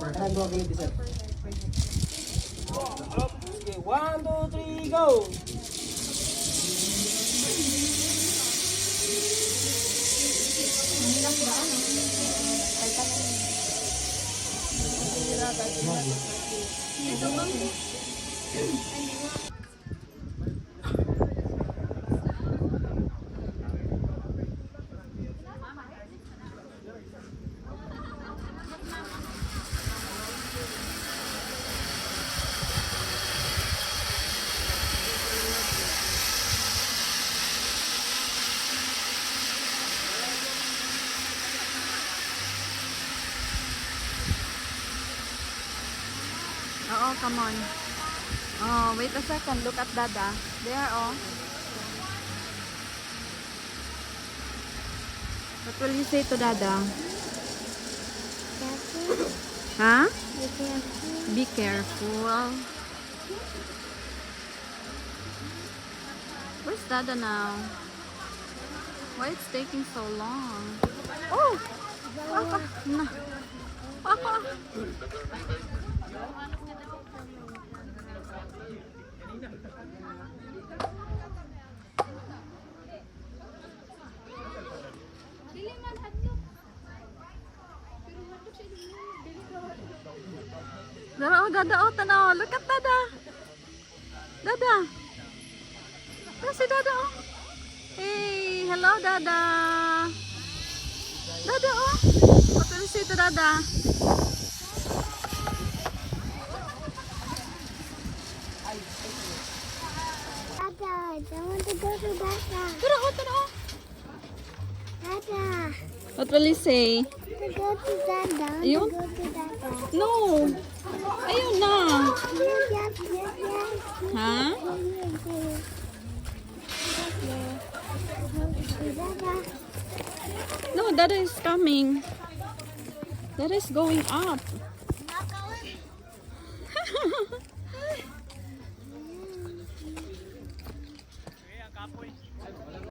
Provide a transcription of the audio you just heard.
Parang dua ganito, sir. Okay, 1, 2, 3, go! Oo, come on. Oh, wait a second. Look at Dada. There, oh. What will you say to Dada? Huh? Be careful. Where's Dada now? Why it's taking so long? Oh! Papa! Na. Papa! Dada, oh, Dada, oh, tanaw. Look at Dada. Dada. There's si Dada, oh. Hey, hello, Dada. Dada, oh. What will you say to Dada? Dada, I want to go to Dada. Tara, oh, tara, oh. Dada, What will you say? to go to Dada. I You? want to go to Dada. No. Ayun na. Yes. Ha? Dada. No, Dada is coming. Dada is going up.